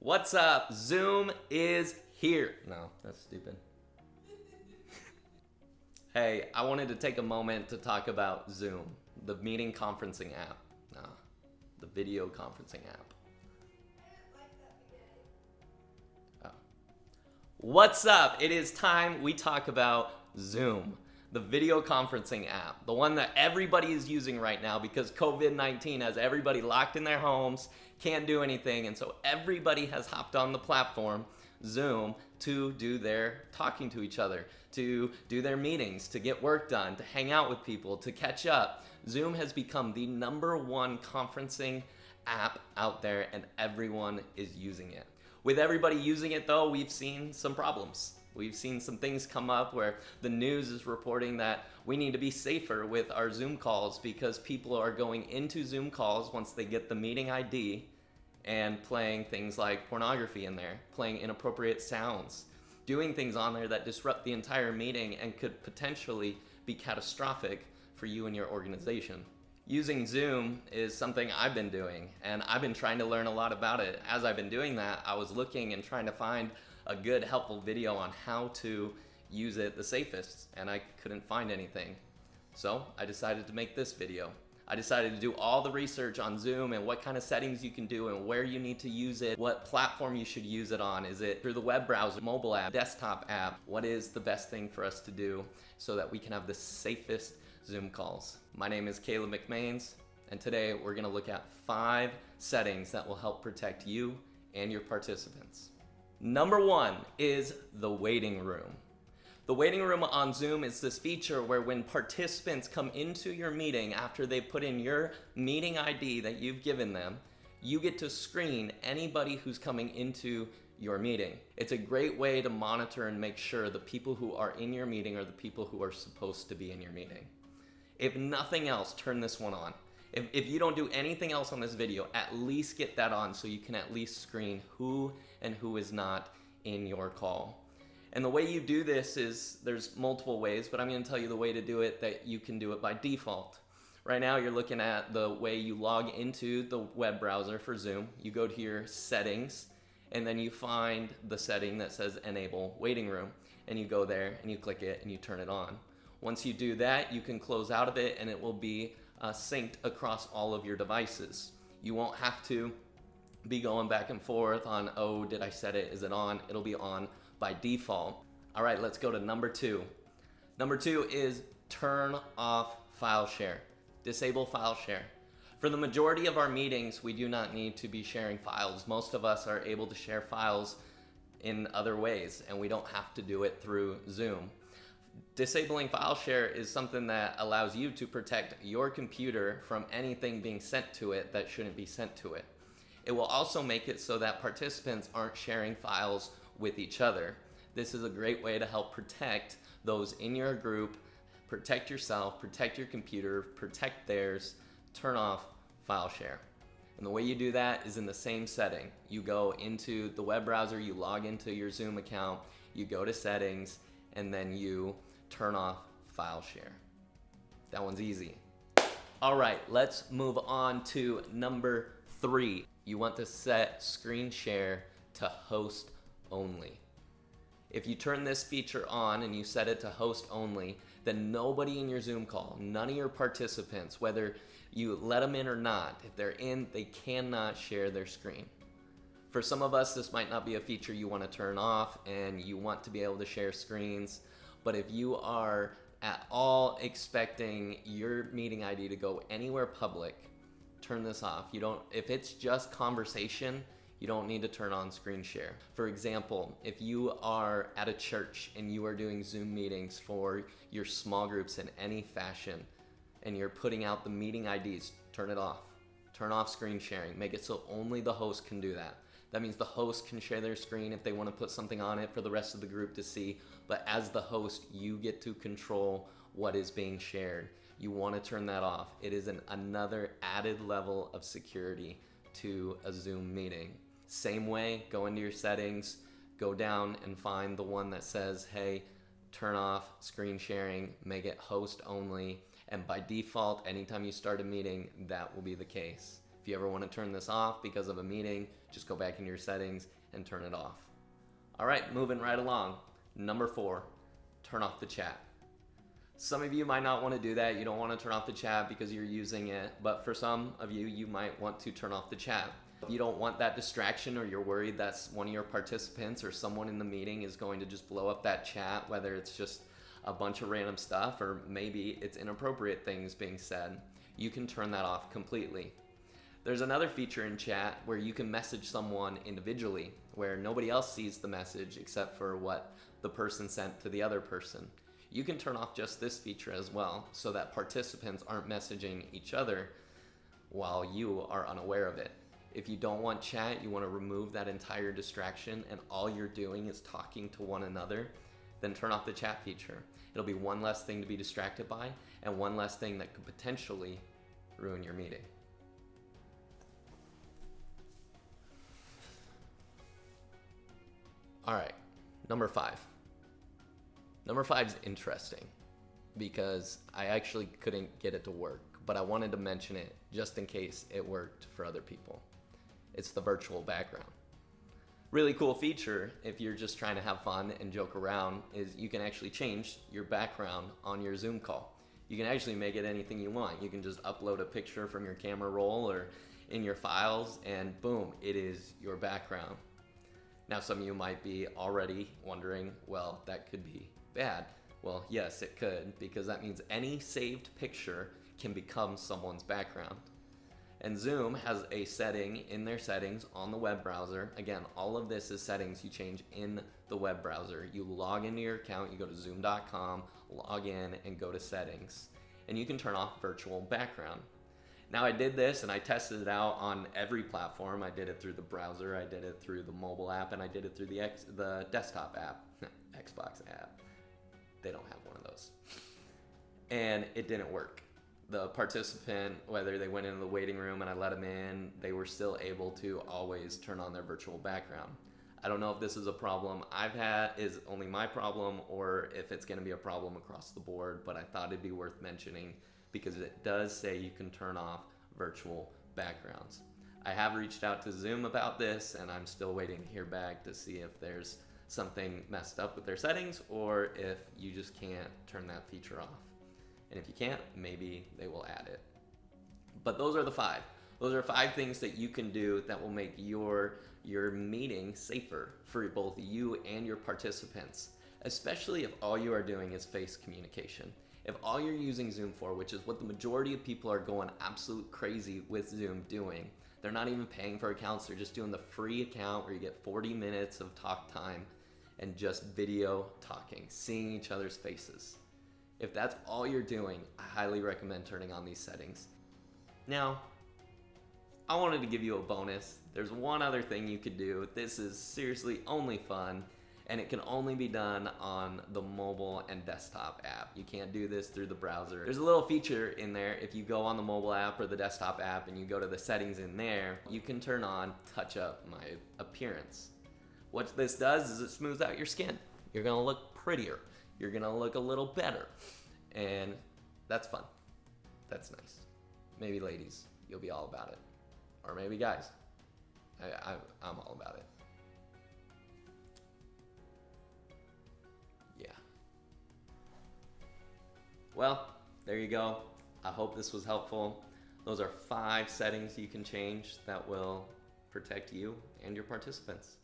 What's up? Zoom is here. No, that's stupid. Hey, I wanted to take a moment to talk about Zoom, the meeting conferencing app. No, the video conferencing app. Oh. What's up? It is time we talk about Zoom, the video conferencing app, the one that everybody is using right now because COVID-19 has everybody locked in their homes, can't do anything, and so everybody has hopped on the platform, Zoom, to do their talking to each other, to do their meetings, to get work done, to hang out with people, to catch up. Zoom has become the #1 conferencing app out there, and everyone is using it. With everybody using it though, we've seen some problems. We've seen some things come up where the news is reporting that we need to be safer with our Zoom calls because people are going into Zoom calls once they get the meeting ID and playing things like pornography in there, playing inappropriate sounds, doing things on there that disrupt the entire meeting and could potentially be catastrophic for you and your organization. Using Zoom is something I've been doing, and I've been trying to learn a lot about it. As I've been doing that, I was looking and trying to find a good, helpful video on how to use it the safest, and I couldn't find anything. So I decided to make this video. I decided to do all the research on Zoom and what kind of settings you can do and where you need to use it, what platform you should use it on. Is it through the web browser, mobile app, desktop app? What is the best thing for us to do so that we can have the safest Zoom calls? My name is Caleb McMains, and today we're gonna look at 5 settings that will help protect you and your participants. Number 1 is the waiting room. The waiting room on Zoom is this feature where when participants come into your meeting after they put in your meeting ID that you've given them, you get to screen anybody who's coming into your meeting. It's a great way to monitor and make sure the people who are in your meeting are the people who are supposed to be in your meeting. If nothing else, turn this one on. If you don't do anything else on this video, at least get that on so you can at least screen who and who is not in your call. And the way you do this is, there's multiple ways, but I'm going to tell you the way to do it that you can do it by default. Right now you're looking at the way you log into the web browser for Zoom. You go to your settings, and then you find the setting that says enable waiting room, and you go there and you click it and you turn it on. Once you do that, you can close out of it and it will be synced across all of your devices. You won't have to be going back and forth on, oh, did I set it? Is it on? It'll be on by default. All right, let's go to number 2. Number 2 is turn off file share. Disable file share. For the majority of our meetings, we do not need to be sharing files. Most of us are able to share files in other ways, and we don't have to do it through Zoom. Disabling file share is something that allows you to protect your computer from anything being sent to it that shouldn't be sent to it. It will also make it so that participants aren't sharing files with each other. This is a great way to help protect those in your group, protect yourself, protect your computer, protect theirs, turn off file share. And the way you do that is in the same setting. You go into the web browser, you log into your Zoom account, you go to settings, and then you turn off file share. That one's easy. All right, let's move on to number 3. You want to set screen share to host only. If you turn this feature on and you set it to host only, then nobody in your Zoom call, none of your participants, whether you let them in or not, if they're in, they cannot share their screen. For some of us, this might not be a feature you want to turn off and you want to be able to share screens, but if you are at all expecting your meeting ID to go anywhere public, turn this off. If it's just conversation, you don't need to turn on screen share. For example, if you are at a church and you are doing Zoom meetings for your small groups in any fashion, and you're putting out the meeting IDs, turn it off. Turn off screen sharing. Make it so only the host can do that. That means the host can share their screen if they want to put something on it for the rest of the group to see, but as the host, you get to control what is being shared. You want to turn that off. It is another added level of security to a Zoom meeting. Same way, go into your settings, go down and find the one that says, hey, turn off screen sharing, make it host only, and by default, anytime you start a meeting, that will be the case. If If you ever want to turn this off because of a meeting, just go back into your settings and turn it off. All right, moving right along. Number 4, turn off the chat. Some of you might not want to do that. You don't want to turn off the chat because you're using it, but for some of you, you might want to turn off the chat. If you don't want that distraction, or you're worried that one of your participants or someone in the meeting is going to just blow up that chat, whether it's just a bunch of random stuff or maybe it's inappropriate things being said, you can turn that off completely. There's another feature in chat where you can message someone individually, where nobody else sees the message except for what the person sent to the other person. You can turn off just this feature as well, so that participants aren't messaging each other while you are unaware of it. If you don't want chat, you want to remove that entire distraction and all you're doing is talking to one another, then turn off the chat feature. It'll be one less thing to be distracted by and one less thing that could potentially ruin your meeting. All right, number 5. Number 5 is interesting because I actually couldn't get it to work, but I wanted to mention it just in case it worked for other people. It's the virtual background. Really cool feature if you're just trying to have fun and joke around is you can actually change your background on your Zoom call. You can actually make it anything you want. You can just upload a picture from your camera roll or in your files and boom, it is your background. Now some of you might be already wondering, well, that could be bad. Well, yes, it could, because that means any saved picture can become someone's background. And Zoom has a setting in their settings on the web browser. Again, all of this is settings you change in the web browser. You log into your account, you go to zoom.com, log in, and go to settings. And you can turn off virtual background. Now I did this and I tested it out on every platform. I did it through the browser, I did it through the mobile app, and I did it through the desktop app, Xbox app. They don't have one of those. And it didn't work. The participant, whether they went into the waiting room and I let them in, they were still able to always turn on their virtual background. I don't know if this is a problem I've had, is only my problem, or if it's going to be a problem across the board, but I thought it'd be worth mentioning because it does say you can turn off virtual backgrounds. I have reached out to Zoom about this and I'm still waiting to hear back to see if there's something messed up with their settings or if you just can't turn that feature off. And if you can't, maybe they will add it. But those are the 5. Those are 5 things that you can do that will make your meeting safer for both you and your participants, especially if all you are doing is face communication. If all you're using Zoom for, which is what the majority of people are going absolute crazy with Zoom doing, they're not even paying for accounts, they're just doing the free account where you get 40 minutes of talk time and just video talking, seeing each other's faces. If that's all you're doing, I highly recommend turning on these settings. Now, I wanted to give you a bonus. There's one other thing you could do. This is seriously only fun, and it can only be done on the mobile and desktop app. You can't do this through the browser. There's a little feature in there. If you go on the mobile app or the desktop app and you go to the settings in there, you can turn on Touch Up My Appearance. What this does is it smooths out your skin. You're gonna look prettier. You're gonna look a little better. And that's fun. That's nice. Maybe ladies, you'll be all about it. Or maybe guys. I'm all about it. Yeah. Well, there you go. I hope this was helpful. Those are 5 settings you can change that will protect you and your participants.